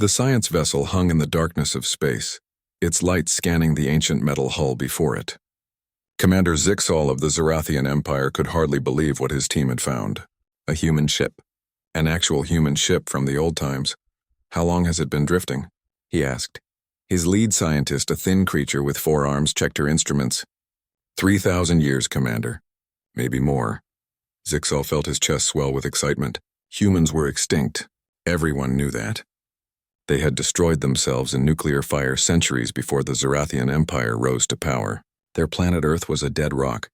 The science vessel hung in the darkness of space, its light scanning the ancient metal hull before it. Commander Zixal of the Zarathian Empire could hardly believe what his team had found. A human ship. An actual human ship from the old times. How long has it been drifting? He asked. His lead scientist, a thin creature with 4 arms, checked her instruments. 3,000 years, Commander. Maybe more. Zixal felt his chest swell with excitement. Humans were extinct. Everyone knew that. They had destroyed themselves in nuclear fire centuries before the Zarathian Empire rose to power. Their planet Earth was a dead rock,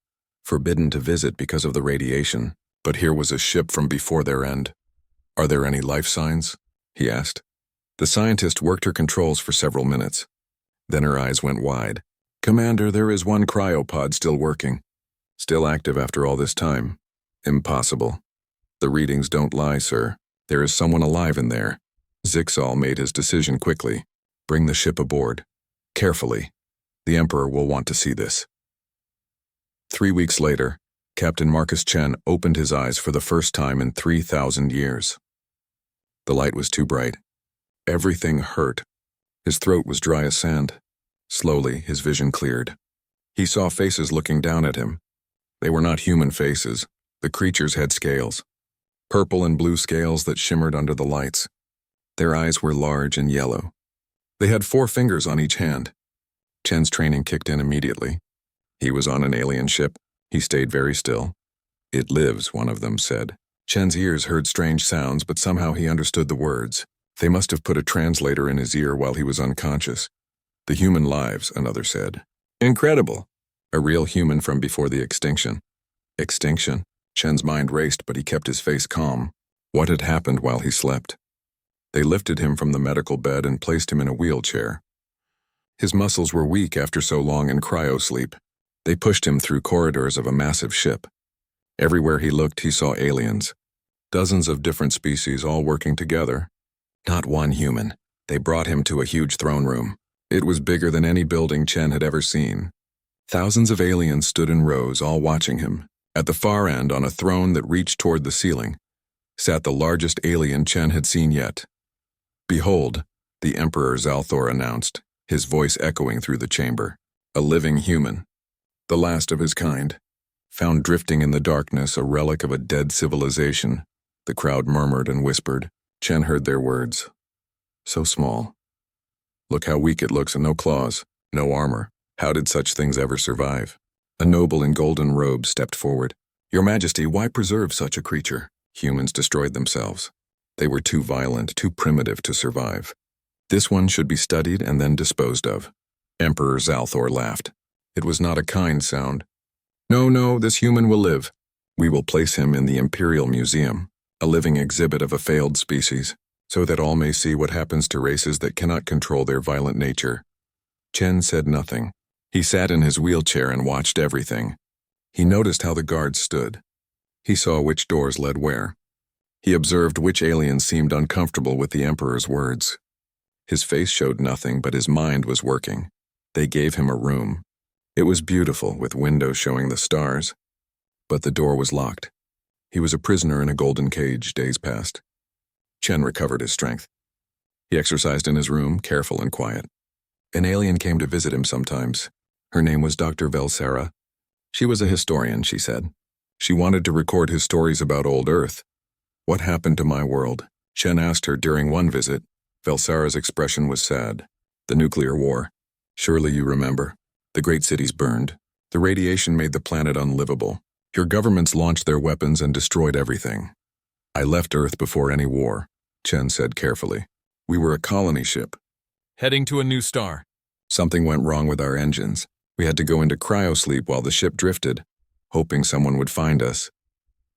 forbidden to visit because of the radiation, but here was a ship from before their end. Are there any life signs? He asked. The scientist worked her controls for several minutes. Then her eyes went wide. Commander, there is one cryopod still working. Still active after all this time. Impossible. The readings don't lie, sir. There is someone alive in there. Zixal made his decision quickly. Bring the ship aboard. Carefully. The Emperor will want to see this. 3 weeks later, Captain Marcus Chen opened his eyes for the first time in 3,000 years. The light was too bright. Everything hurt. His throat was dry as sand. Slowly, his vision cleared. He saw faces looking down at him. They were not human faces. The creatures had scales. Purple and blue scales that shimmered under the lights. Their eyes were large and yellow. They had 4 fingers on each hand. Chen's training kicked in immediately. He was on an alien ship. He stayed very still. It lives, one of them said. Chen's ears heard strange sounds, but somehow he understood the words. They must have put a translator in his ear while he was unconscious. The human lives, another said. Incredible. A real human from before the extinction. Extinction? Chen's mind raced, but he kept his face calm. What had happened while he slept? They lifted him from the medical bed and placed him in a wheelchair. His muscles were weak after so long in cryosleep. They pushed him through corridors of a massive ship. Everywhere he looked, he saw aliens. Dozens of different species all working together. Not one human. They brought him to a huge throne room. It was bigger than any building Chen had ever seen. Thousands of aliens stood in rows, all watching him. At the far end, on a throne that reached toward the ceiling, sat the largest alien Chen had seen yet. Behold, the Emperor Zalthor announced, his voice echoing through the chamber. A living human. The last of his kind. Found drifting in the darkness, a relic of a dead civilization. The crowd murmured and whispered. Chen heard their words. So small. Look how weak it looks, and no claws, no armor. How did such things ever survive? A noble in golden robes stepped forward. Your Majesty, why preserve such a creature? Humans destroyed themselves. They were too violent, too primitive to survive. This one should be studied and then disposed of. Emperor Zalthor laughed. It was not a kind sound. No, this human will live. We will place him in the Imperial Museum, a living exhibit of a failed species, so that all may see what happens to races that cannot control their violent nature. Chen said nothing. He sat in his wheelchair and watched everything. He noticed how the guards stood. He saw which doors led where. He observed which aliens seemed uncomfortable with the Emperor's words. His face showed nothing, but his mind was working. They gave him a room. It was beautiful, with windows showing the stars. But the door was locked. He was a prisoner in a golden cage. Days passed. Chen recovered his strength. He exercised in his room, careful and quiet. An alien came to visit him sometimes. Her name was Dr. Velsara. She was a historian, she said. She wanted to record his stories about old Earth. What happened to my world? Chen asked her during one visit. Velsara's expression was sad. The nuclear war. Surely you remember. The great cities burned. The radiation made the planet unlivable. Your governments launched their weapons and destroyed everything. I left Earth before any war, Chen said carefully. We were a colony ship. Heading to a new star. Something went wrong with our engines. We had to go into cryosleep while the ship drifted, hoping someone would find us.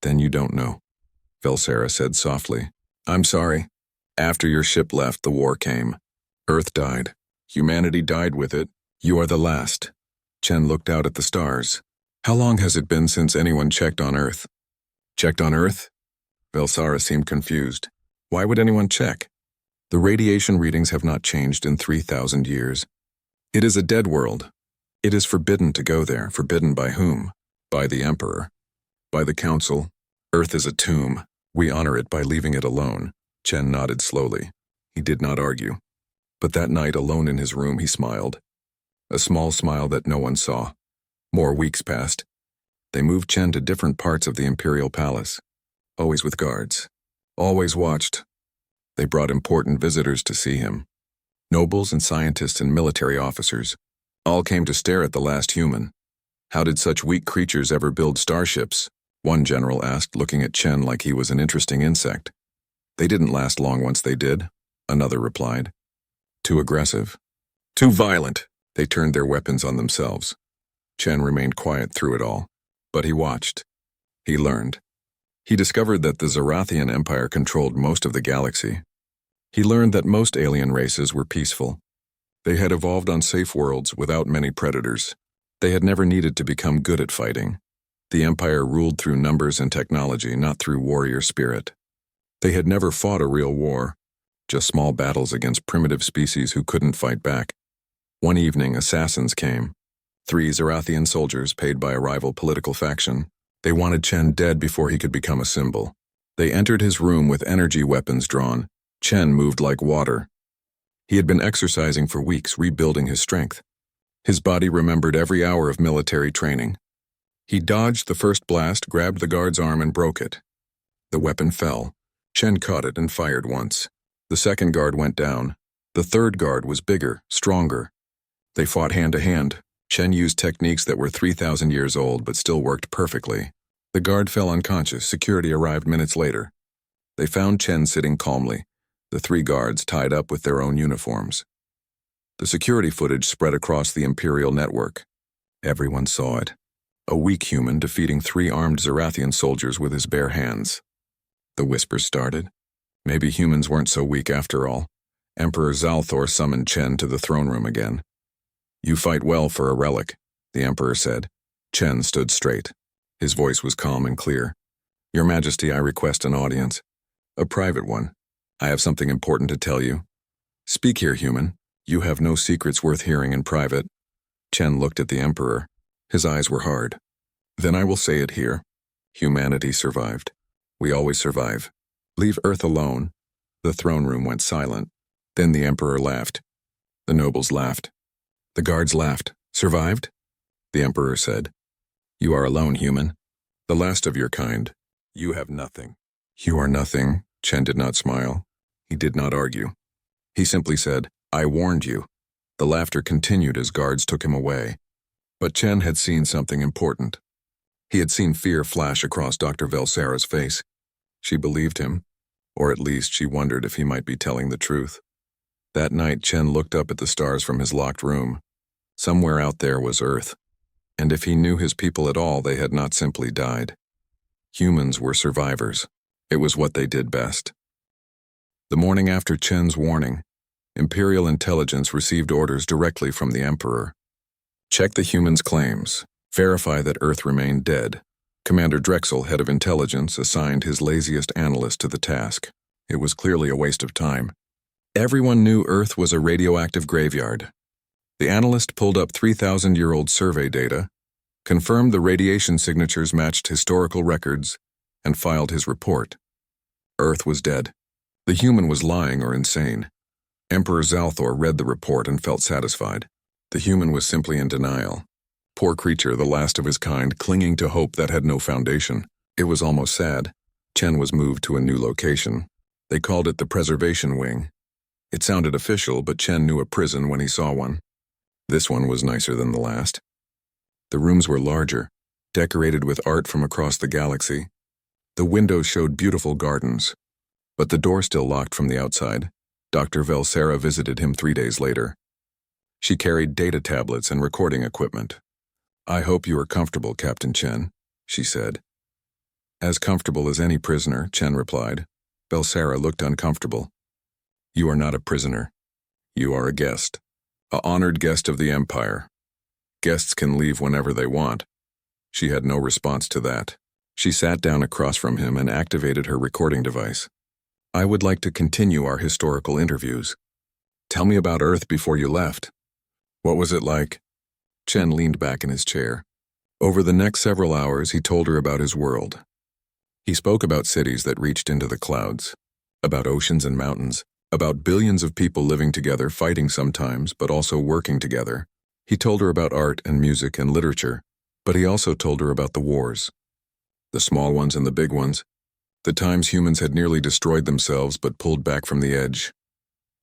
Then you don't know, Velsara said softly. I'm sorry. After your ship left, the war came. Earth died. Humanity died with it. You are the last. Chen looked out at the stars. How long has it been since anyone checked on Earth? Checked on Earth? Velsara seemed confused. Why would anyone check? The radiation readings have not changed in 3,000 years. It is a dead world. It is forbidden to go there. Forbidden by whom? By the Emperor. By the Council. Earth is a tomb. We honor it by leaving it alone. Chen nodded slowly. He did not argue. But that night, alone in his room, he smiled. A small smile that no one saw. More weeks passed. They moved Chen to different parts of the Imperial Palace. Always with guards. Always watched. They brought important visitors to see him. Nobles and scientists and military officers. All came to stare at the last human. How did such weak creatures ever build starships? One general asked, looking at Chen like he was an interesting insect. They didn't last long once they did, another replied. Too aggressive. Too violent. They turned their weapons on themselves. Chen remained quiet through it all. But he watched. He learned. He discovered that the Zarathian Empire controlled most of the galaxy. He learned that most alien races were peaceful. They had evolved on safe worlds without many predators. They had never needed to become good at fighting. The Empire ruled through numbers and technology, not through warrior spirit. They had never fought a real war, just small battles against primitive species who couldn't fight back. One evening, assassins came. 3 Zarathian soldiers paid by a rival political faction. They wanted Chen dead before he could become a symbol. They entered his room with energy weapons drawn. Chen moved like water. He had been exercising for weeks, rebuilding his strength. His body remembered every hour of military training. He dodged the first blast, grabbed the guard's arm and broke it. The weapon fell. Chen caught it and fired once. The second guard went down. The third guard was bigger, stronger. They fought hand to hand. Chen used techniques that were 3,000 years old but still worked perfectly. The guard fell unconscious. Security arrived minutes later. They found Chen sitting calmly, the 3 guards tied up with their own uniforms. The security footage spread across the Imperial network. Everyone saw it. A weak human defeating 3 armed Zarathian soldiers with his bare hands. The whispers started. Maybe humans weren't so weak after all. Emperor Zalthor summoned Chen to the throne room again. You fight well for a relic, the Emperor said. Chen stood straight. His voice was calm and clear. Your Majesty, I request an audience. A private one. I have something important to tell you. Speak here, human. You have no secrets worth hearing in private. Chen looked at the Emperor. His eyes were hard. Then I will say it here. Humanity survived. We always survive. Leave Earth alone. The throne room went silent. Then the Emperor laughed. The nobles laughed. The guards laughed. Survived? The Emperor said. You are alone, human. The last of your kind. You have nothing. You are nothing. Chen did not smile. He did not argue. He simply said, I warned you. The laughter continued as guards took him away. But Chen had seen something important. He had seen fear flash across Dr. Velsera's face. She believed him, or at least she wondered if he might be telling the truth. That night, Chen looked up at the stars from his locked room. Somewhere out there was Earth. And if he knew his people at all, they had not simply died. Humans were survivors. It was what they did best. The morning after Chen's warning, Imperial intelligence received orders directly from the Emperor. Check the humans' claims. Verify that Earth remained dead. Commander Drexel, head of intelligence, assigned his laziest analyst to the task. It was clearly a waste of time. Everyone knew Earth was a radioactive graveyard. The analyst pulled up 3,000-year-old survey data, confirmed the radiation signatures matched historical records, and filed his report. Earth was dead. The human was lying or insane. Emperor Zalthor read the report and felt satisfied. The human was simply in denial. Poor creature, the last of his kind, clinging to hope that had no foundation. It was almost sad. Chen was moved to a new location. They called it the Preservation Wing. It sounded official, but Chen knew a prison when he saw one. This one was nicer than the last. The rooms were larger, decorated with art from across the galaxy. The windows showed beautiful gardens. But the door still locked from the outside. Dr. Velsera visited him 3 days later. She carried data tablets and recording equipment. I hope you are comfortable, Captain Chen, she said. As comfortable as any prisoner, Chen replied. Velsera looked uncomfortable. You are not a prisoner. You are a guest. A honored guest of the Empire. Guests can leave whenever they want. She had no response to that. She sat down across from him and activated her recording device. I would like to continue our historical interviews. Tell me about Earth before you left. What was it like? Chen leaned back in his chair. Over the next several hours, he told her about his world. He spoke about cities that reached into the clouds, about oceans and mountains, about billions of people living together, fighting sometimes, but also working together. He told her about art and music and literature, but he also told her about the wars. The small ones and the big ones. The times humans had nearly destroyed themselves but pulled back from the edge.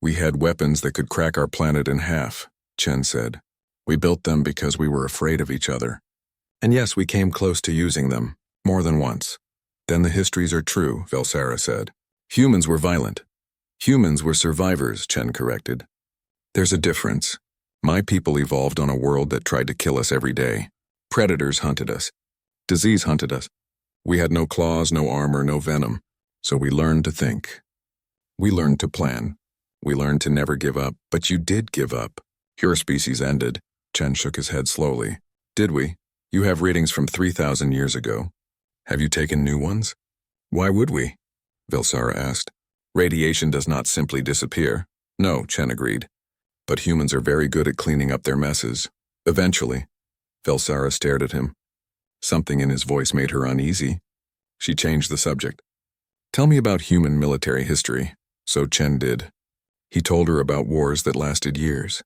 We had weapons that could crack our planet in half, Chen said. We built them because we were afraid of each other. And yes, we came close to using them, more than once. Then the histories are true, Velsara said. Humans were violent. Humans were survivors, Chen corrected. There's a difference. My people evolved on a world that tried to kill us every day. Predators hunted us. Disease hunted us. We had no claws, no armor, no venom. So we learned to think. We learned to plan. We learned to never give up, but you did give up. Your species ended. Chen shook his head slowly. Did we? You have readings from 3,000 years ago. Have you taken new ones? Why would we? Velsara asked. Radiation does not simply disappear. No, Chen agreed. But humans are very good at cleaning up their messes. Eventually. Velsara stared at him. Something in his voice made her uneasy. She changed the subject. Tell me about human military history. So Chen did. He told her about wars that lasted years.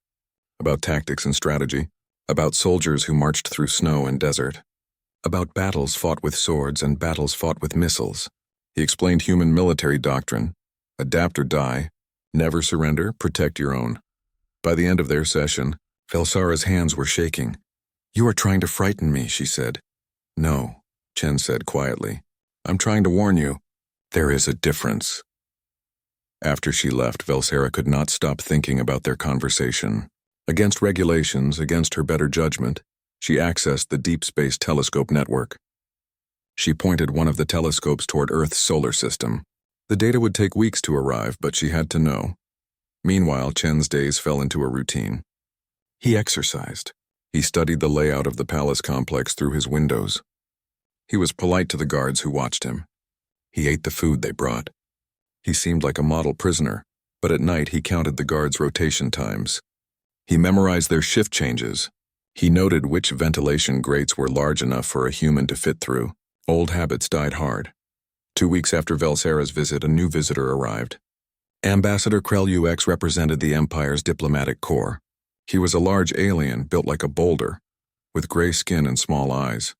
About tactics and strategy. About soldiers who marched through snow and desert. About battles fought with swords and battles fought with missiles. He explained human military doctrine. Adapt or die. Never surrender, protect your own. By the end of their session, Velsara's hands were shaking. You are trying to frighten me, she said. No, Chen said quietly. I'm trying to warn you. There is a difference. After she left, Velsara could not stop thinking about their conversation. Against regulations, against her better judgment, she accessed the Deep Space Telescope network. She pointed one of the telescopes toward Earth's solar system. The data would take weeks to arrive, but she had to know. Meanwhile, Chen's days fell into a routine. He exercised. He studied the layout of the palace complex through his windows. He was polite to the guards who watched him. He ate the food they brought. He seemed like a model prisoner, but at night he counted the guards' rotation times. He memorized their shift changes. He noted which ventilation grates were large enough for a human to fit through. Old habits died hard. 2 weeks after Velsara's visit, a new visitor arrived. Ambassador Krell UX represented the Empire's diplomatic corps. He was a large alien built like a boulder, with gray skin and small eyes.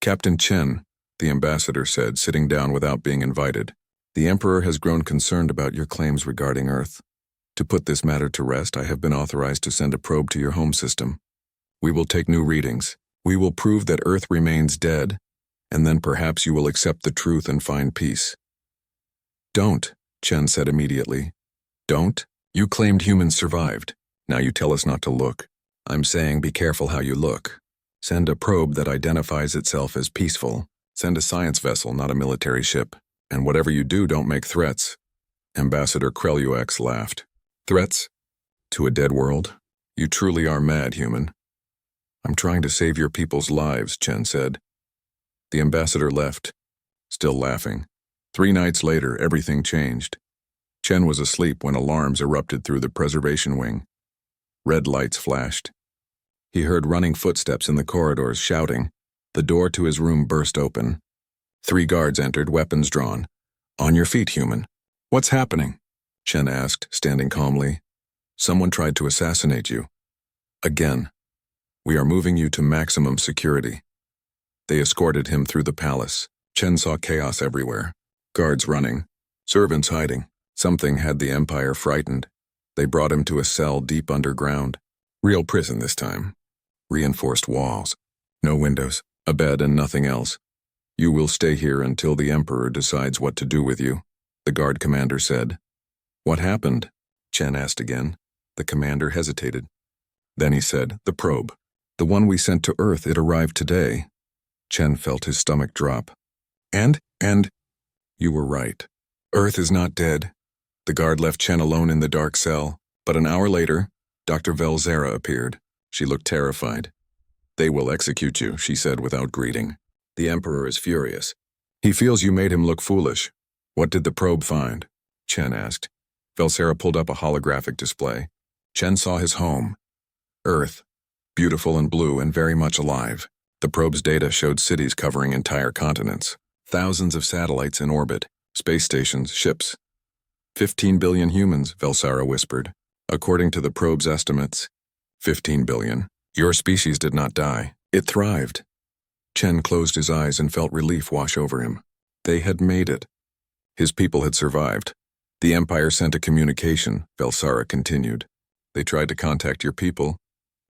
Captain Chen, the ambassador said, sitting down without being invited, the Emperor has grown concerned about your claims regarding Earth. To put this matter to rest, I have been authorized to send a probe to your home system. We will take new readings. We will prove that Earth remains dead, and then perhaps you will accept the truth and find peace. Don't, Chen said immediately. Don't? You claimed humans survived. Now you tell us not to look. I'm saying be careful how you look. Send a probe that identifies itself as peaceful. Send a science vessel, not a military ship. And whatever you do, don't make threats. Ambassador Krell UX laughed. Threats? To a dead world? You truly are mad, human. I'm trying to save your people's lives, Chen said. The ambassador left, still laughing. 3 nights later, everything changed. Chen was asleep when alarms erupted through the preservation wing. Red lights flashed. He heard running footsteps in the corridors, shouting. The door to his room burst open. 3 guards entered, weapons drawn. On your feet, human. What's happening? Chen asked, standing calmly. Someone tried to assassinate you. Again. We are moving you to maximum security. They escorted him through the palace. Chen saw chaos everywhere. Guards running. Servants hiding. Something had the Empire frightened. They brought him to a cell deep underground. Real prison this time. Reinforced walls. No windows. A bed and nothing else. You will stay here until the Emperor decides what to do with you, the guard commander said. What happened? Chen asked again. The commander hesitated. Then he said, the probe. The one we sent to Earth, it arrived today. Chen felt his stomach drop. And? You were right. Earth is not dead. The guard left Chen alone in the dark cell, but an hour later, Dr. Velsara appeared. She looked terrified. They will execute you, she said without greeting. The Emperor is furious. He feels you made him look foolish. What did the probe find? Chen asked. Velsara pulled up a holographic display. Chen saw his home. Earth. Beautiful and blue and very much alive. The probe's data showed cities covering entire continents. Thousands of satellites in orbit. Space stations, ships. 15 billion humans, Velsara whispered. According to the probe's estimates, 15 billion. Your species did not die. It thrived. Chen closed his eyes and felt relief wash over him. They had made it. His people had survived. The Empire sent a communication, Velsara continued. They tried to contact your people,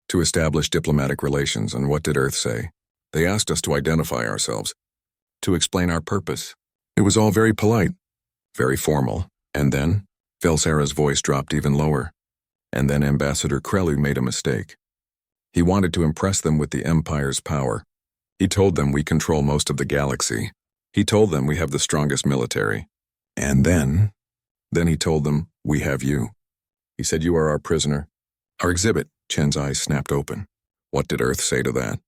to establish diplomatic relations, and what did Earth say? They asked us to identify ourselves, to explain our purpose. It was all very polite, very formal. And then, Velsara's voice dropped even lower. And then Ambassador Krelu made a mistake. He wanted to impress them with the Empire's power. He told them we control most of the galaxy. He told them we have the strongest military. And then he told them, we have you. He said you are our prisoner. Our exhibit. Chen's eyes snapped open. What did Earth say to that?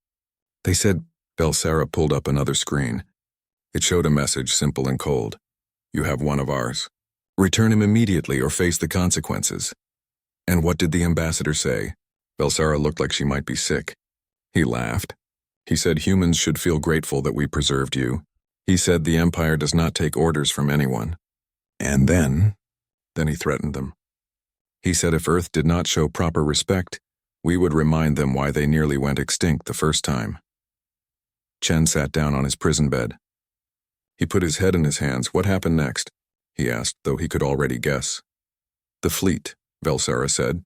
They said, Velsara pulled up another screen. It showed a message, simple and cold. You have one of ours. Return him immediately or face the consequences. And what did the ambassador say? Velsara looked like she might be sick. He laughed. He said humans should feel grateful that we preserved you. He said the Empire does not take orders from anyone. And then he threatened them. He said if Earth did not show proper respect, we would remind them why they nearly went extinct the first time. Chen sat down on his prison bed. He put his head in his hands. What happened next? He asked, though he could already guess. The fleet, Velsara said.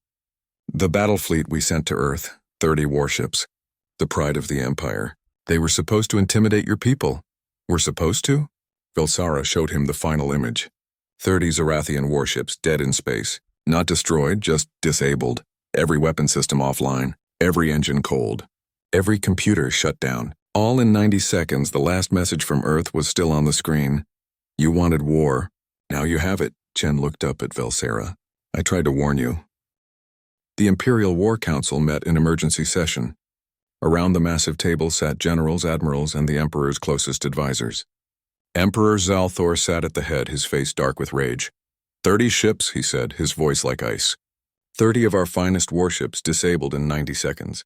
The battle fleet we sent to Earth, 30 warships. The pride of the Empire. They were supposed to intimidate your people. Were supposed to? Velsara showed him the final image. 30 Zarathian warships dead in space. Not destroyed, just disabled. Every weapon system offline. Every engine cold. Every computer shut down. All in 90 seconds, the last message from Earth was still on the screen. You wanted war. Now you have it. Chen looked up at Velsara. I tried to warn you. The Imperial War Council met in emergency session. Around the massive table sat generals, admirals, and the Emperor's closest advisors. Emperor Zalthor sat at the head, his face dark with rage. 30 ships, he said, his voice like ice. 30 of our finest warships disabled in 90 seconds.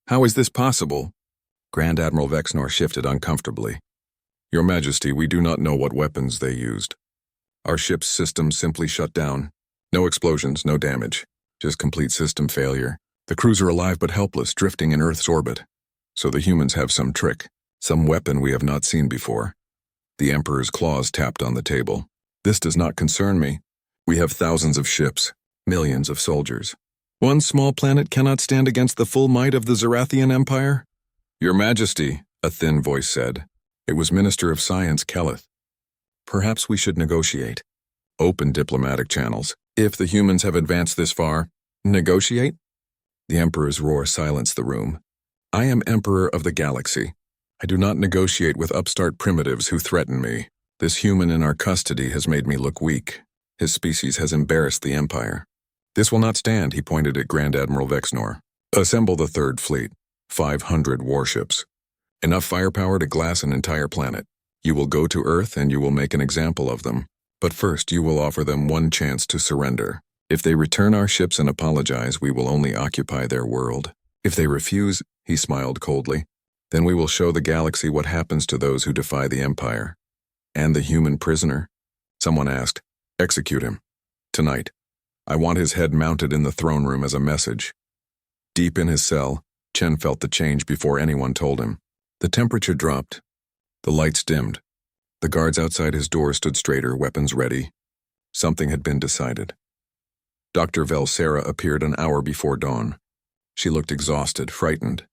How is this possible? Grand Admiral Vexnor shifted uncomfortably. Your Majesty, we do not know what weapons they used. Our ship's systems simply shut down. No explosions, no damage. Just complete system failure. The crews are alive but helpless, drifting in Earth's orbit. So the humans have some trick, some weapon we have not seen before. The Emperor's claws tapped on the table. This does not concern me. We have thousands of ships, millions of soldiers. One small planet cannot stand against the full might of the Zarathian Empire? Your Majesty, a thin voice said. It was Minister of Science Keleth. Perhaps we should negotiate. Open diplomatic channels. If the humans have advanced this far, negotiate? The Emperor's roar silenced the room. I am Emperor of the Galaxy. I do not negotiate with upstart primitives who threaten me. This human in our custody has made me look weak. His species has embarrassed the Empire. This will not stand, he pointed at Grand Admiral Vexnor. Assemble the Third Fleet. 500 warships. Enough firepower to glass an entire planet. You will go to Earth and you will make an example of them. But first you will offer them one chance to surrender. If they return our ships and apologize, we will only occupy their world. If they refuse, he smiled coldly, then we will show the galaxy what happens to those who defy the Empire. And the human prisoner? Someone asked. Execute him. Tonight. I want his head mounted in the throne room as a message. Deep in his cell, Chen felt the change before anyone told him. The temperature dropped. The lights dimmed. The guards outside his door stood straighter, weapons ready. Something had been decided. Dr. Velsara appeared an hour before dawn. She looked exhausted, frightened.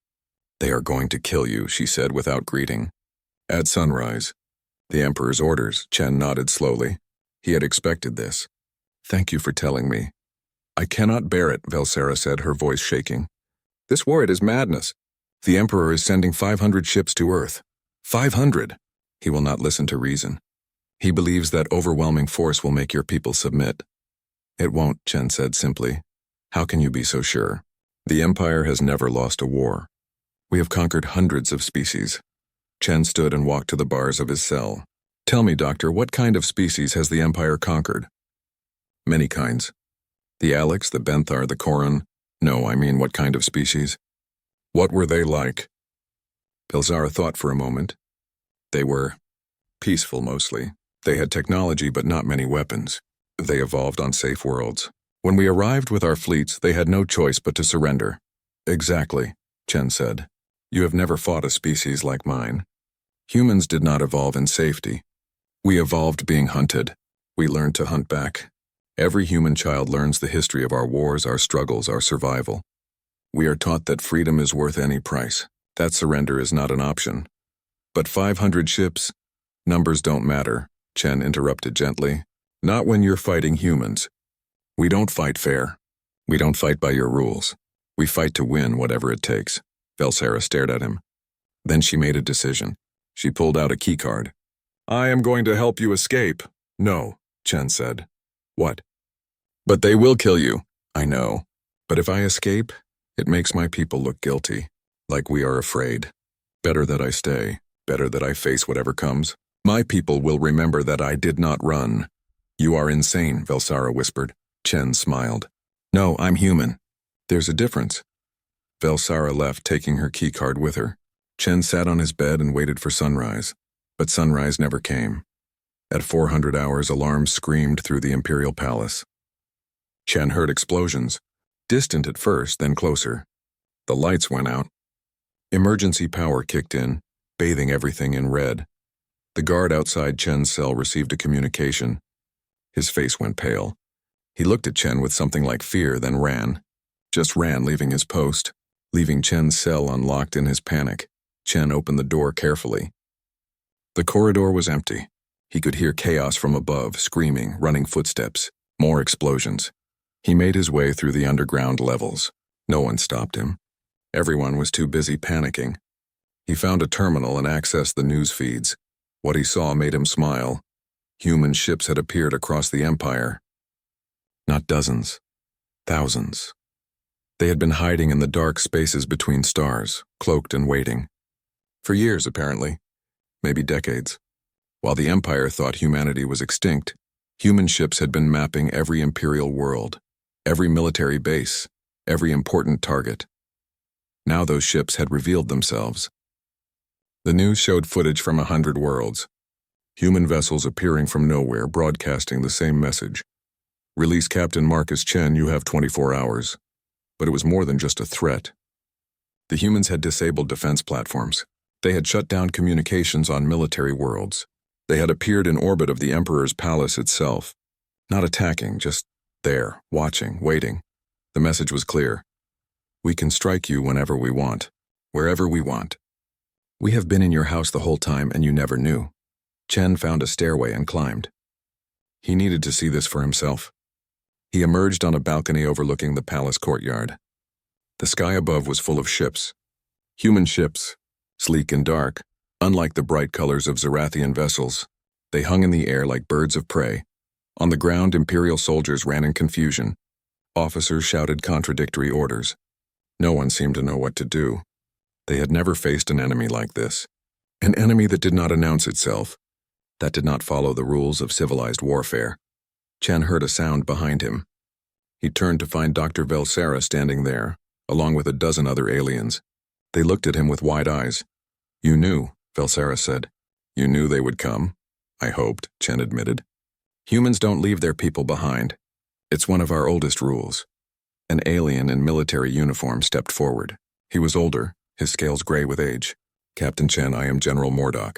They are going to kill you, she said without greeting. At sunrise. The Emperor's orders, Chen nodded slowly. He had expected this. Thank you for telling me. I cannot bear it, Velsara said, her voice shaking. This war, it is madness. The Emperor is sending 500 ships to Earth. 500! He will not listen to reason. He believes that overwhelming force will make your people submit. It won't, Chen said simply. How can you be so sure? The Empire has never lost a war. We have conquered hundreds of species. Chen stood and walked to the bars of his cell. Tell me, Doctor, what kind of species has the Empire conquered? Many kinds. The Alex, the Benthar, the Koran. No, I mean what kind of species? What were they like? Velsara thought for a moment. They were peaceful mostly. They had technology but not many weapons. They evolved on safe worlds. When we arrived with our fleets, they had no choice but to surrender. Exactly, Chen said. You have never fought a species like mine. Humans did not evolve in safety. We evolved being hunted. We learned to hunt back. Every human child learns the history of our wars, our struggles, our survival. We are taught that freedom is worth any price. That surrender is not an option. But 500 ships? Numbers don't matter, Chen interrupted gently. Not when you're fighting humans. We don't fight fair. We don't fight by your rules. We fight to win whatever it takes. Velsera stared at him. Then she made a decision. She pulled out a keycard. I am going to help you escape. No, Chen said. What? But they will kill you. I know. But if I escape, it makes my people look guilty. Like we are afraid. Better that I stay. Better that I face whatever comes. My people will remember that I did not run. You are insane, Velsara whispered. Chen smiled. No, I'm human. There's a difference. Velsara left, taking her keycard with her. Chen sat on his bed and waited for sunrise. But sunrise never came. At 400 hours, alarms screamed through the Imperial Palace. Chen heard explosions. Distant at first, then closer. The lights went out. Emergency power kicked in, bathing everything in red. The guard outside Chen's cell received a communication. His face went pale. He looked at Chen with something like fear, then ran. Just ran, leaving his post, leaving Chen's cell unlocked in his panic. Chen opened the door carefully. The corridor was empty. He could hear chaos from above, screaming, running footsteps, more explosions. He made his way through the underground levels. No one stopped him. Everyone was too busy panicking. He found a terminal and accessed the news feeds. What he saw made him smile. Human ships had appeared across the Empire. Not dozens, thousands. They had been hiding in the dark spaces between stars, cloaked and waiting. For years, apparently. Maybe decades. While the Empire thought humanity was extinct, human ships had been mapping every Imperial world, every military base, every important target. Now those ships had revealed themselves. The news showed footage from 100 worlds. Human vessels appearing from nowhere, broadcasting the same message. Release Captain Marcus Chen, you have 24 hours. But it was more than just a threat. The humans had disabled defense platforms. They had shut down communications on military worlds. They had appeared in orbit of the Emperor's palace itself. Not attacking, just there, watching, waiting. The message was clear. We can strike you whenever we want, wherever we want. We have been in your house the whole time and you never knew. Chen found a stairway and climbed. He needed to see this for himself. He emerged on a balcony overlooking the palace courtyard. The sky above was full of ships. Human ships, sleek and dark, unlike the bright colors of Zarathian vessels. They hung in the air like birds of prey. On the ground, Imperial soldiers ran in confusion. Officers shouted contradictory orders. No one seemed to know what to do. They had never faced an enemy like this. An enemy that did not announce itself, that did not follow the rules of civilized warfare. Chen heard a sound behind him. He turned to find Dr. Velsera standing there, along with a dozen other aliens. They looked at him with wide eyes. You knew, Velsera said. You knew they would come. I hoped, Chen admitted. Humans don't leave their people behind. It's one of our oldest rules. An alien in military uniform stepped forward. He was older, his scales gray with age. Captain Chen, I am General Mordock.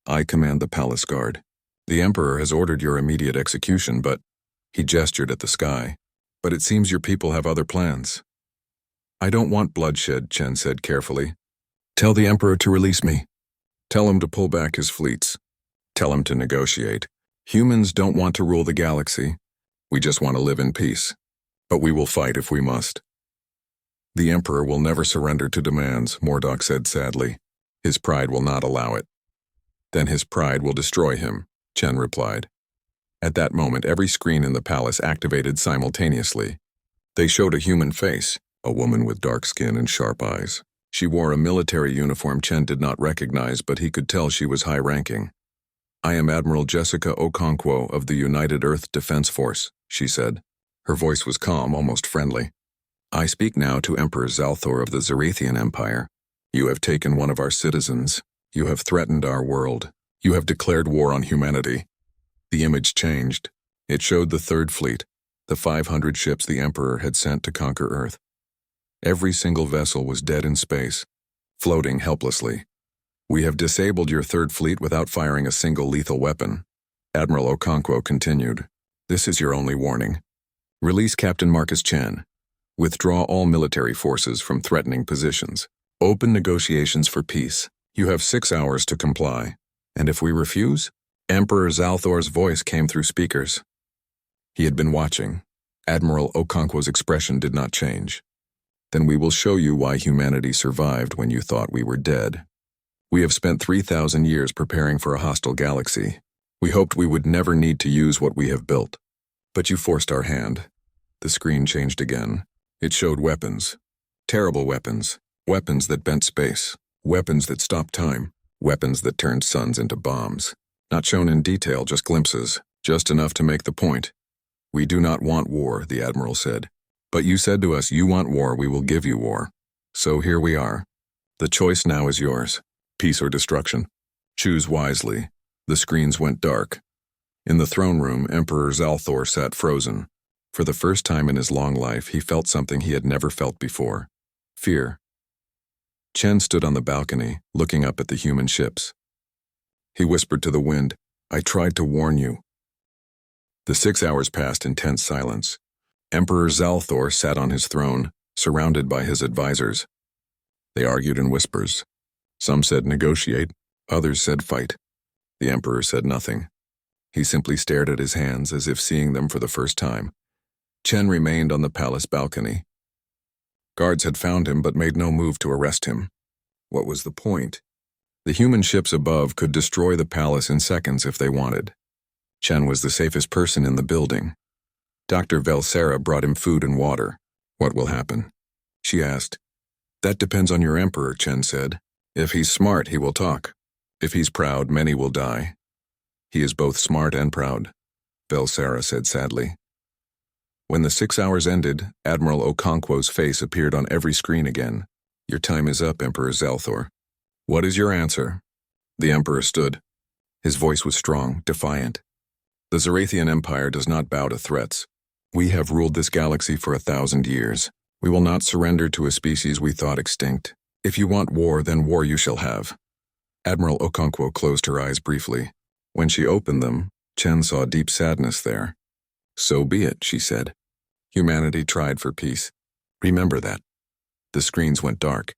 I command the palace guard. The Emperor has ordered your immediate execution, but... He gestured at the sky. But it seems your people have other plans. I don't want bloodshed, Chen said carefully. Tell the Emperor to release me. Tell him to pull back his fleets. Tell him to negotiate. Humans don't want to rule the galaxy. We just want to live in peace. But we will fight if we must. The Emperor will never surrender to demands, Mordock said sadly. His pride will not allow it. Then his pride will destroy him, Chen replied. At that moment, every screen in the palace activated simultaneously. They showed a human face, a woman with dark skin and sharp eyes. She wore a military uniform Chen did not recognize, but he could tell she was high-ranking. I am Admiral Jessica Okonkwo of the United Earth Defense Force, she said. Her voice was calm, almost friendly. I speak now to Emperor Zalthor of the Zarathian Empire. You have taken one of our citizens. You have threatened our world. You have declared war on humanity. The image changed. It showed the Third Fleet, the 500 ships the Emperor had sent to conquer Earth. Every single vessel was dead in space, floating helplessly. "We have disabled your Third Fleet without firing a single lethal weapon," Admiral Okonkwo continued. "This is your only warning. Release Captain Marcus Chen. Withdraw all military forces from threatening positions. Open negotiations for peace. You have 6 hours to comply. And if we refuse?" Emperor Zalthor's voice came through speakers. He had been watching. Admiral Okonkwo's expression did not change. "Then we will show you why humanity survived when you thought we were dead. We have spent 3,000 years preparing for a hostile galaxy. We hoped we would never need to use what we have built. But you forced our hand." The screen changed again. It showed weapons. Terrible weapons. Weapons that bent space. Weapons that stopped time. Weapons that turned suns into bombs. Not shown in detail, just glimpses. Just enough to make the point. "We do not want war," the Admiral said. "But you said to us, you want war, we will give you war. So here we are. The choice now is yours. Peace or destruction. Choose wisely." The screens went dark. In the throne room, Emperor Zalthor sat frozen. For the first time in his long life, he felt something he had never felt before. Fear. Chen stood on the balcony, looking up at the human ships. He whispered to the wind, "I tried to warn you." The 6 hours passed in tense silence. Emperor Zalthor sat on his throne, surrounded by his advisors. They argued in whispers. Some said negotiate, others said fight. The Emperor said nothing. He simply stared at his hands as if seeing them for the first time. Chen remained on the palace balcony. Guards had found him but made no move to arrest him. What was the point? The human ships above could destroy the palace in seconds if they wanted. Chen was the safest person in the building. Dr. Velsera brought him food and water. "What will happen?" she asked. "That depends on your Emperor," Chen said. "If he's smart, he will talk. If he's proud, many will die." "He is both smart and proud," Velsera said sadly. When the 6 hours ended, Admiral Okonkwo's face appeared on every screen again. "Your time is up, Emperor Zalthor. What is your answer?" The Emperor stood. His voice was strong, defiant. "The Zarathian Empire does not bow to threats. We have ruled this galaxy for 1,000 years. We will not surrender to a species we thought extinct. If you want war, then war you shall have." Admiral Okonkwo closed her eyes briefly. When she opened them, Chen saw deep sadness there. "So be it," she said. "Humanity tried for peace. Remember that." The screens went dark.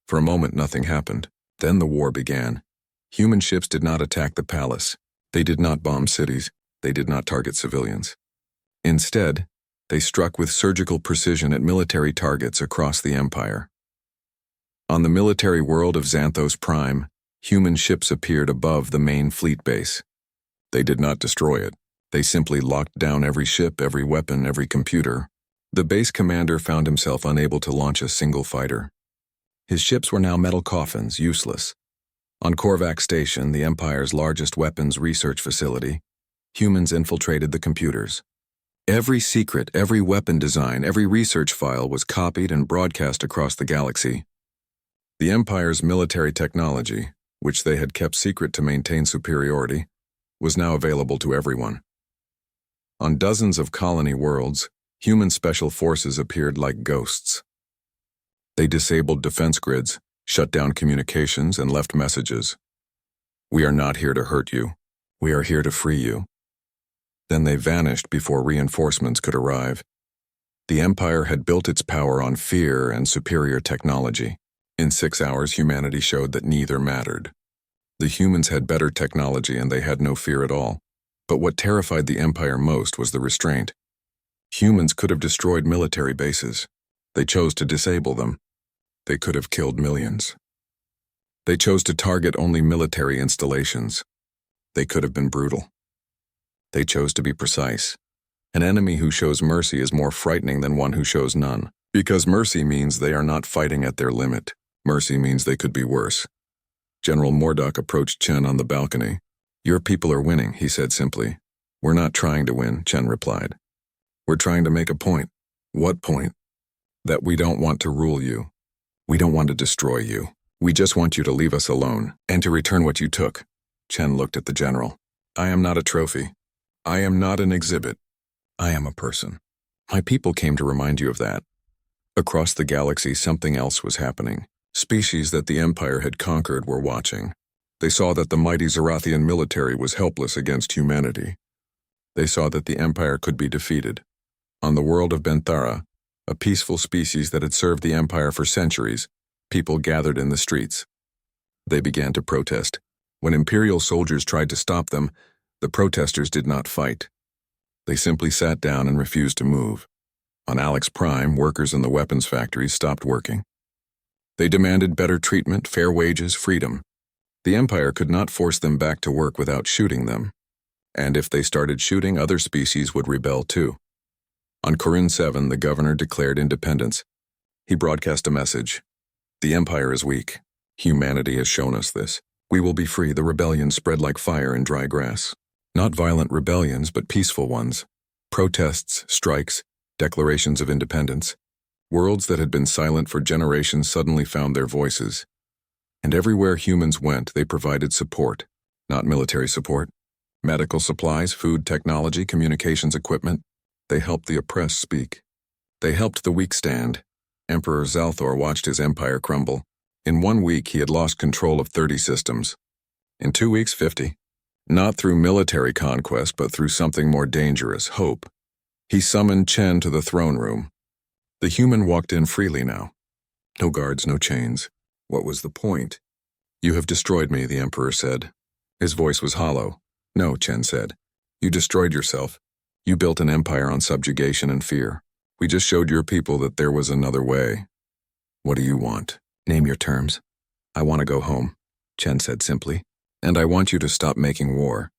For a moment nothing happened. Then the war began. Human ships did not attack the palace. They did not bomb cities. They did not target civilians. Instead, they struck with surgical precision at military targets across the Empire. On the military world of Xanthos Prime, human ships appeared above the main fleet base. They did not destroy it. They simply locked down every ship, every weapon, every computer. The base commander found himself unable to launch a single fighter. His ships were now metal coffins, useless. On Korvac Station, the Empire's largest weapons research facility, humans infiltrated the computers. Every secret, every weapon design, every research file was copied and broadcast across the galaxy. The Empire's military technology, which they had kept secret to maintain superiority, was now available to everyone. On dozens of colony worlds, human special forces appeared like ghosts. They disabled defense grids, shut down communications, and left messages. "We are not here to hurt you. We are here to free you." Then they vanished before reinforcements could arrive. The Empire had built its power on fear and superior technology. In 6 hours, humanity showed that neither mattered. The humans had better technology and they had no fear at all. But what terrified the Empire most was the restraint. Humans could have destroyed military bases. They chose to disable them. They could have killed millions. They chose to target only military installations. They could have been brutal. They chose to be precise. An enemy who shows mercy is more frightening than one who shows none. Because mercy means they are not fighting at their limit. Mercy means they could be worse. General Mordok approached Chen on the balcony. "Your people are winning," he said simply. "We're not trying to win," Chen replied. "We're trying to make a point." "What point?" "That we don't want to rule you. We don't want to destroy you. We just want you to leave us alone, and to return what you took." Chen looked at the general. "I am not a trophy. I am not an exhibit. I am a person. My people came to remind you of that. Across the galaxy, something else was happening. Species that the Empire had conquered were watching. They saw that the mighty Zerathian military was helpless against humanity. They saw that the Empire could be defeated. On the world of Benthara, a peaceful species that had served the Empire for centuries, people gathered in the streets. They began to protest. When Imperial soldiers tried to stop them, the protesters did not fight. They simply sat down and refused to move. On Alex Prime, workers in the weapons factories stopped working. They demanded better treatment, fair wages, freedom. The Empire could not force them back to work without shooting them. And if they started shooting, other species would rebel too. On Corinne 7, the governor declared independence. He broadcast a message. The Empire is weak. Humanity has shown us this. We will be free. The rebellion spread like fire in dry grass. Not violent rebellions, but peaceful ones. Protests, strikes, declarations of independence. Worlds that had been silent for generations suddenly found their voices. And everywhere humans went, they provided support. Not military support. Medical supplies, food, technology, communications equipment. They helped the oppressed speak. They helped the weak stand. Emperor Zalthor watched his empire crumble. In 1 week, he had lost control of 30 systems. In 2 weeks, 50. Not through military conquest, but through something more dangerous, hope. He summoned Chen to the throne room. The human walked in freely now. No guards, no chains. What was the point? You have destroyed me, the Emperor said. His voice was hollow. No, Chen said. You destroyed yourself. You built an empire on subjugation and fear. We just showed your people that there was another way. What do you want? Name your terms. I want to go home, Chen said simply. And I want you to stop making war.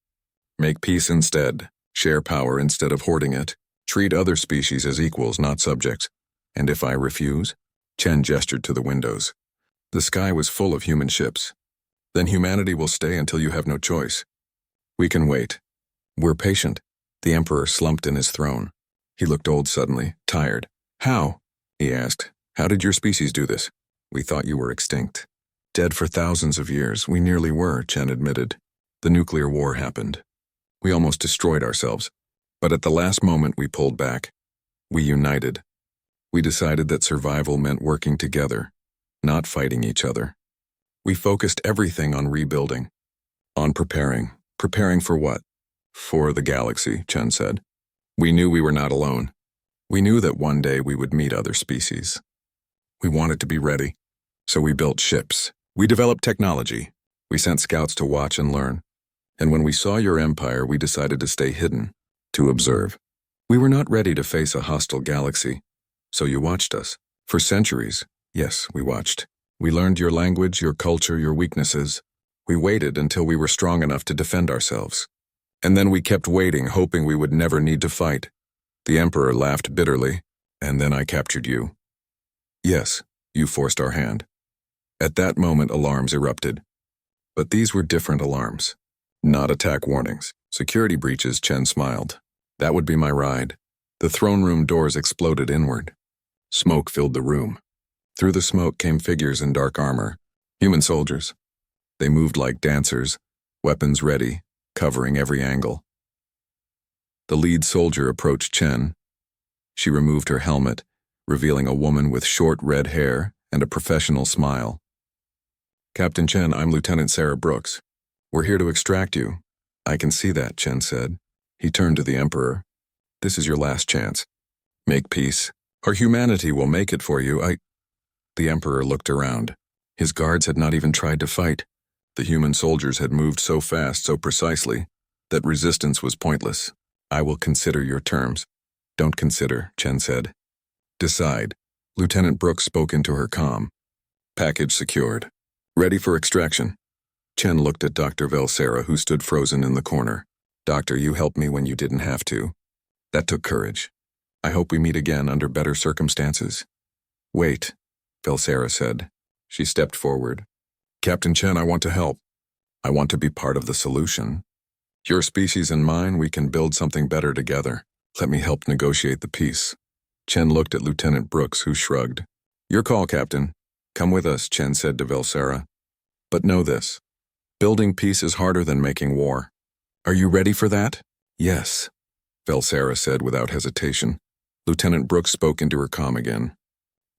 Make peace instead. Share power instead of hoarding it. Treat other species as equals, not subjects. And if I refuse? Chen gestured to the windows. The sky was full of human ships. Then humanity will stay until you have no choice. We can wait. We're patient. The Emperor slumped in his throne. He looked old suddenly, tired. How? He asked. How did your species do this? We thought you were extinct. Dead for thousands of years. We nearly were, Chen admitted. The nuclear war happened. We almost destroyed ourselves. But at the last moment we pulled back. We united. We decided that survival meant working together, not fighting each other. We focused everything on rebuilding. On preparing. Preparing for what? For the galaxy, Chen said. We knew we were not alone. We knew that one day we would meet other species. We wanted to be ready. So we built ships. We developed technology. We sent scouts to watch and learn. And when we saw your empire, we decided to stay hidden, to observe. We were not ready to face a hostile galaxy. So you watched us. For centuries. Yes, we watched. We learned your language, your culture, your weaknesses. We waited until we were strong enough to defend ourselves. And then we kept waiting, hoping we would never need to fight. The Emperor laughed bitterly. And then I captured you. Yes, you forced our hand. At that moment, alarms erupted. But these were different alarms. Not attack warnings. Security breaches, Chen smiled. That would be my ride. The throne room doors exploded inward. Smoke filled the room. Through the smoke came figures in dark armor. Human soldiers. They moved like dancers, weapons ready, covering every angle. The lead soldier approached Chen. She removed her helmet, revealing a woman with short red hair and a professional smile. Captain Chen, I'm Lieutenant Sarah Brooks. We're here to extract you. I can see that, Chen said. He turned to the Emperor. This is your last chance. Make peace, or humanity will make it for you. The Emperor looked around. His guards had not even tried to fight. The human soldiers had moved so fast, so precisely, that resistance was pointless. I will consider your terms. Don't consider, Chen said. Decide. Lieutenant Brooks spoke into her comm. Package secured. Ready for extraction. Chen looked at Dr. Velsera, who stood frozen in the corner. Doctor, you helped me when you didn't have to. That took courage. I hope we meet again under better circumstances. Wait, Velsera said. She stepped forward. Captain Chen, I want to help. I want to be part of the solution. Your species and mine, we can build something better together. Let me help negotiate the peace. Chen looked at Lieutenant Brooks, who shrugged. Your call, Captain. Come with us, Chen said to Velsera. But know this. Building peace is harder than making war. Are you ready for that? Yes, Velsera said without hesitation. Lieutenant Brooks spoke into her comm again.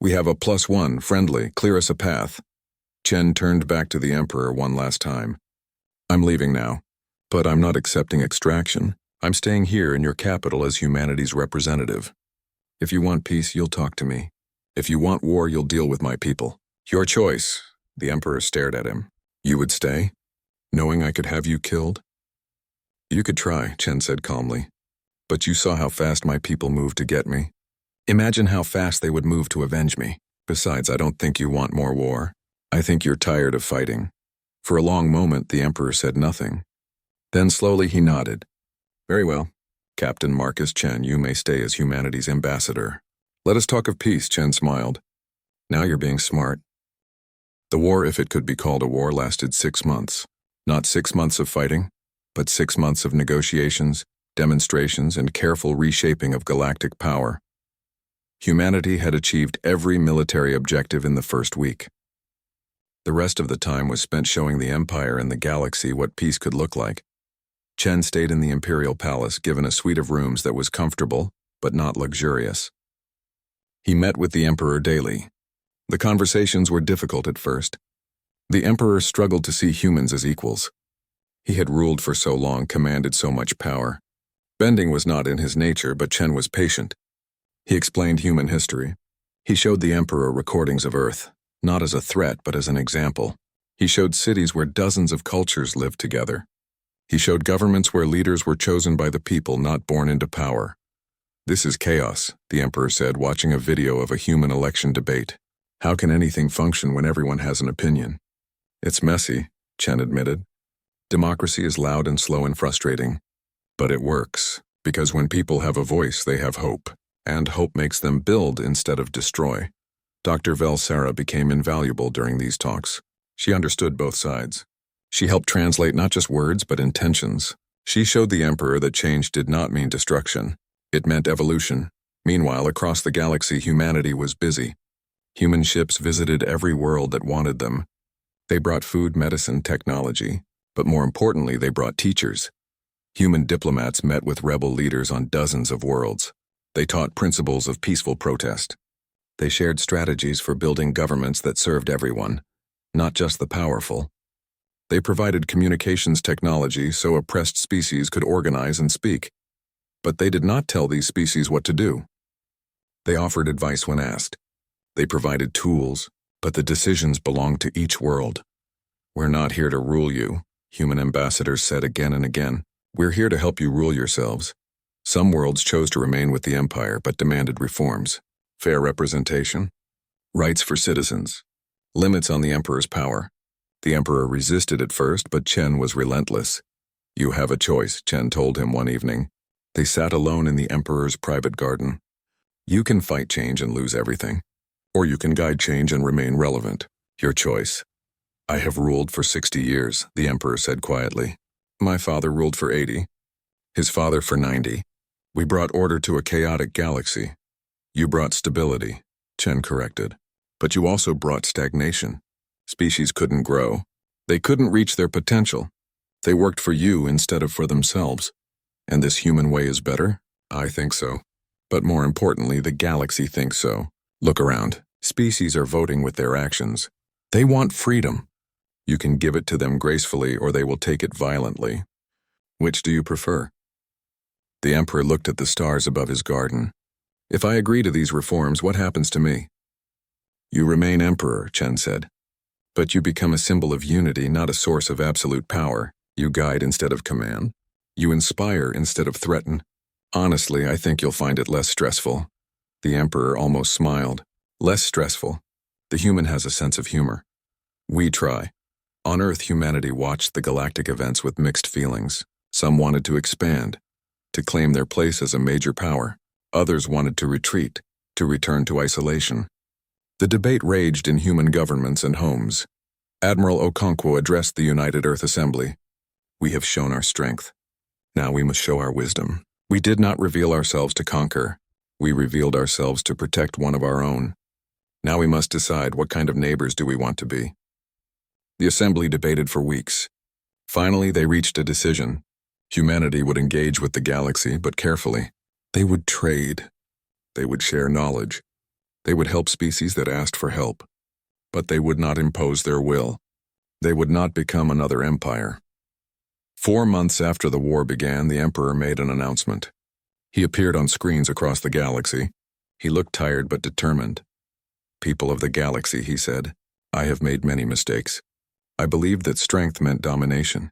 We have a +1, friendly, clear us a path. Chen turned back to the Emperor one last time. I'm leaving now, but I'm not accepting extraction. I'm staying here in your capital as humanity's representative. If you want peace, you'll talk to me. If you want war, you'll deal with my people. Your choice. The Emperor stared at him. You would stay, knowing I could have you killed? You could try, Chen said calmly. But you saw how fast my people moved to get me. Imagine how fast they would move to avenge me. Besides, I don't think you want more war. I think you're tired of fighting. For a long moment, the Emperor said nothing. Then slowly he nodded. Very well. Captain Marcus Chen, you may stay as humanity's ambassador. Let us talk of peace, Chen smiled. Now you're being smart. The war, if it could be called a war, lasted 6 months. Not 6 months of fighting, but 6 months of negotiations, demonstrations, and careful reshaping of galactic power. Humanity had achieved every military objective in the first week. The rest of the time was spent showing the Empire and the galaxy what peace could look like. Chen stayed in the Imperial Palace, given a suite of rooms that was comfortable, but not luxurious. He met with the Emperor daily. The conversations were difficult at first. The Emperor struggled to see humans as equals. He had ruled for so long, commanded so much power. Bending was not in his nature, but Chen was patient. He explained human history. He showed the Emperor recordings of Earth, not as a threat, but as an example. He showed cities where dozens of cultures lived together. He showed governments where leaders were chosen by the people, not born into power. This is chaos, the Emperor said, watching a video of a human election debate. How can anything function when everyone has an opinion? It's messy, Chen admitted. Democracy is loud and slow and frustrating. But it works, because when people have a voice, they have hope. And hope makes them build instead of destroy. Dr. Velsera became invaluable during these talks. She understood both sides. She helped translate not just words, but intentions. She showed the Emperor that change did not mean destruction. It meant evolution. Meanwhile, across the galaxy, humanity was busy. Human ships visited every world that wanted them. They brought food, medicine, technology. But more importantly, they brought teachers. Human diplomats met with rebel leaders on dozens of worlds. They taught principles of peaceful protest. They shared strategies for building governments that served everyone, not just the powerful. They provided communications technology so oppressed species could organize and speak. But they did not tell these species what to do. They offered advice when asked. They provided tools, but the decisions belonged to each world. We're not here to rule you, human ambassadors said again and again. We're here to help you rule yourselves. Some worlds chose to remain with the Empire but demanded reforms. Fair representation, rights for citizens, limits on the Emperor's power. The Emperor resisted at first, but Chen was relentless. You have a choice, Chen told him one evening. They sat alone in the Emperor's private garden. You can fight change and lose everything, or you can guide change and remain relevant. Your choice. I have ruled for 60 years, the Emperor said quietly. My father ruled for 80, his father for 90. We brought order to a chaotic galaxy. You brought stability, Chen corrected. But you also brought stagnation. Species couldn't grow. They couldn't reach their potential. They worked for you instead of for themselves. And this human way is better? I think so. But more importantly, the galaxy thinks so. Look around. Species are voting with their actions. They want freedom. You can give it to them gracefully, or they will take it violently. Which do you prefer? The Emperor looked at the stars above his garden. If I agree to these reforms, what happens to me? You remain Emperor, Chen said. But you become a symbol of unity, not a source of absolute power. You guide instead of command. You inspire instead of threaten. Honestly, I think you'll find it less stressful. The Emperor almost smiled. Less stressful. The human has a sense of humor. We try. On Earth, humanity watched the galactic events with mixed feelings. Some wanted to expand, to claim their place as a major power. Others wanted to retreat, to return to isolation. The debate raged in human governments and homes. Admiral Okonkwo addressed the United Earth Assembly. We have shown our strength. Now we must show our wisdom. We did not reveal ourselves to conquer. We revealed ourselves to protect one of our own. Now we must decide what kind of neighbors do we want to be. The Assembly debated for weeks. Finally, they reached a decision. Humanity would engage with the galaxy, but carefully. They would trade. They would share knowledge. They would help species that asked for help. But they would not impose their will. They would not become another empire. 4 months after the war began, the Emperor made an announcement. He appeared on screens across the galaxy. He looked tired but determined. "People of the galaxy," he said, "I have made many mistakes. I believed that strength meant domination.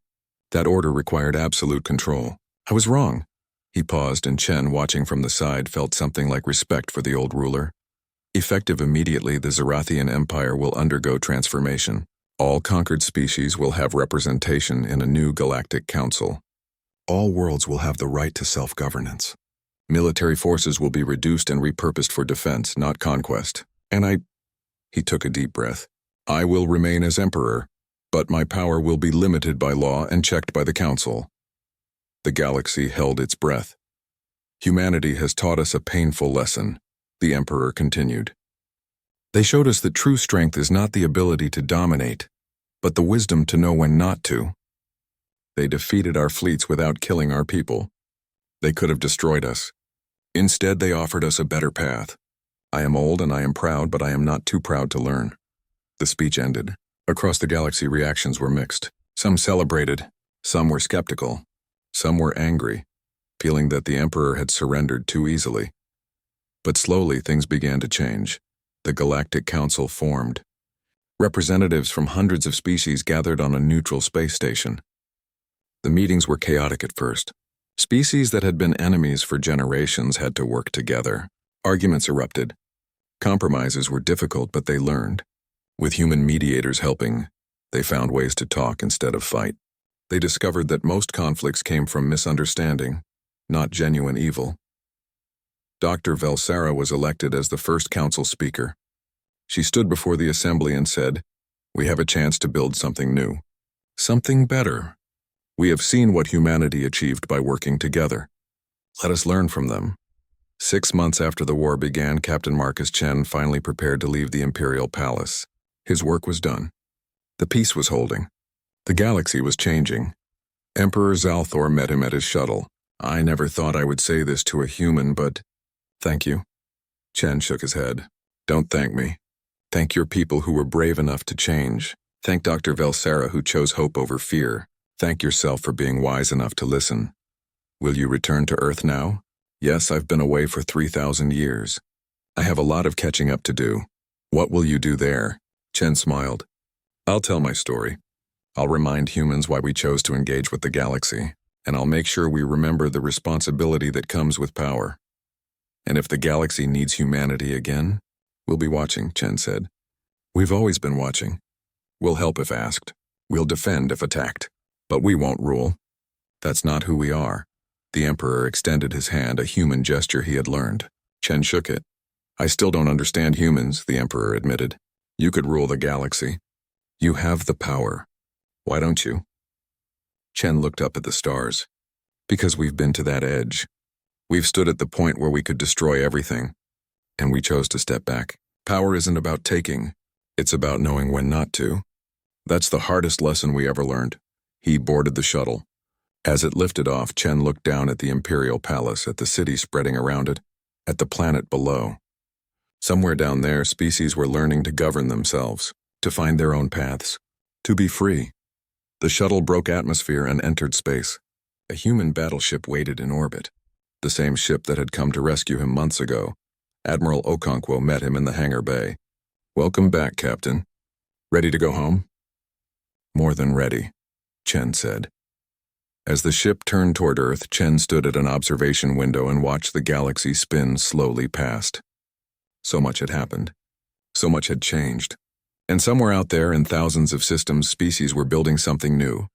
That order required absolute control. I was wrong." He paused, and Chen, watching from the side, felt something like respect for the old ruler. Effective immediately, the Zarathian Empire will undergo transformation. All conquered species will have representation in a new galactic council. All worlds will have the right to self-governance. Military forces will be reduced and repurposed for defense, not conquest. And he took a deep breath. "I will remain as Emperor, but my power will be limited by law and checked by the Council." The galaxy held its breath. "Humanity has taught us a painful lesson," the Emperor continued. "They showed us that true strength is not the ability to dominate, but the wisdom to know when not to. They defeated our fleets without killing our people. They could have destroyed us. Instead, they offered us a better path. I am old and I am proud, but I am not too proud to learn." The speech ended. Across the galaxy, reactions were mixed. Some celebrated, some were skeptical, some were angry, feeling that the Emperor had surrendered too easily. But slowly things began to change. The Galactic Council formed. Representatives from hundreds of species gathered on a neutral space station. The meetings were chaotic at first. Species that had been enemies for generations had to work together. Arguments erupted. Compromises were difficult, but they learned. With human mediators helping, they found ways to talk instead of fight. They discovered that most conflicts came from misunderstanding, not genuine evil. Dr. Velsara was elected as the first council speaker. She stood before the assembly and said, "We have a chance to build something new. Something better. We have seen what humanity achieved by working together. Let us learn from them." 6 months after the war began, Captain Marcus Chen finally prepared to leave the Imperial Palace. His work was done. The peace was holding. The galaxy was changing. Emperor Zalthor met him at his shuttle. "I never thought I would say this to a human, but thank you." Chen shook his head. "Don't thank me. Thank your people who were brave enough to change. Thank Dr. Velsara who chose hope over fear. Thank yourself for being wise enough to listen. Will you return to Earth now?" "Yes, I've been away for 3,000 years. I have a lot of catching up to do." "What will you do there?" Chen smiled. "I'll tell my story. I'll remind humans why we chose to engage with the galaxy, and I'll make sure we remember the responsibility that comes with power. And if the galaxy needs humanity again, we'll be watching," Chen said. "We've always been watching. We'll help if asked. We'll defend if attacked. But we won't rule. That's not who we are." The Emperor extended his hand, a human gesture he had learned. Chen shook it. "I still don't understand humans," the Emperor admitted. "You could rule the galaxy. You have the power. Why don't you?" Chen looked up at the stars. "Because we've been to that edge. We've stood at the point where we could destroy everything, and we chose to step back. Power isn't about taking. It's about knowing when not to. That's the hardest lesson we ever learned." He boarded the shuttle. As it lifted off, Chen looked down at the Imperial Palace, at the city spreading around it, at the planet below. Somewhere down there, species were learning to govern themselves, to find their own paths, to be free. The shuttle broke atmosphere and entered space. A human battleship waited in orbit. The same ship that had come to rescue him months ago. Admiral Okonkwo met him in the hangar bay. "Welcome back, Captain. Ready to go home?" "More than ready," Chen said. As the ship turned toward Earth, Chen stood at an observation window and watched the galaxy spin slowly past. So much had happened. So much had changed. And somewhere out there in thousands of systems, species were building something new.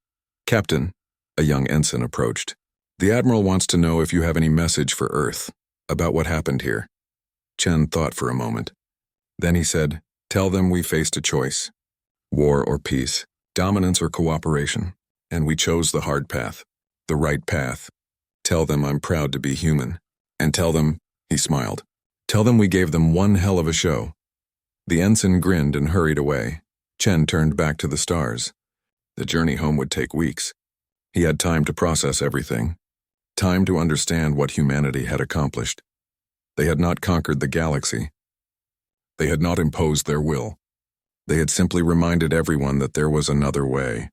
"Captain," a young ensign approached. "The Admiral wants to know if you have any message for Earth about what happened here." Chen thought for a moment. Then he said, "Tell them we faced a choice. War or peace, dominance or cooperation. And we chose the hard path, the right path. Tell them I'm proud to be human. And tell them," he smiled, "tell them we gave them one hell of a show." The ensign grinned and hurried away. Chen turned back to the stars. The journey home would take weeks. He had time to process everything. Time to understand what humanity had accomplished. They had not conquered the galaxy. They had not imposed their will. They had simply reminded everyone that there was another way.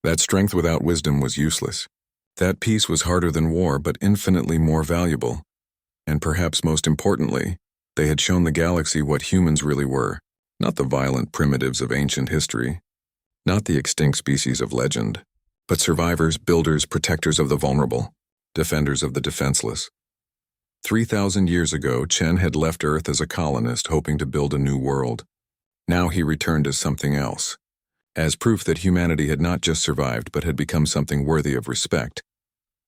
That strength without wisdom was useless. That peace was harder than war, but infinitely more valuable. And perhaps most importantly, they had shown the galaxy what humans really were, not the violent primitives of ancient history, not the extinct species of legend, but survivors, builders, protectors of the vulnerable, defenders of the defenseless. 3,000 years ago, Chen had left Earth as a colonist hoping to build a new world. Now he returned as something else, as proof that humanity had not just survived but had become something worthy of respect.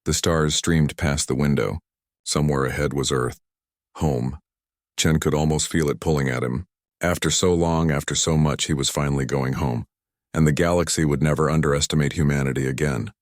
The stars streamed past the window. Somewhere ahead was Earth. Home. Chen could almost feel it pulling at him. After so long, after so much, he was finally going home. And the galaxy would never underestimate humanity again.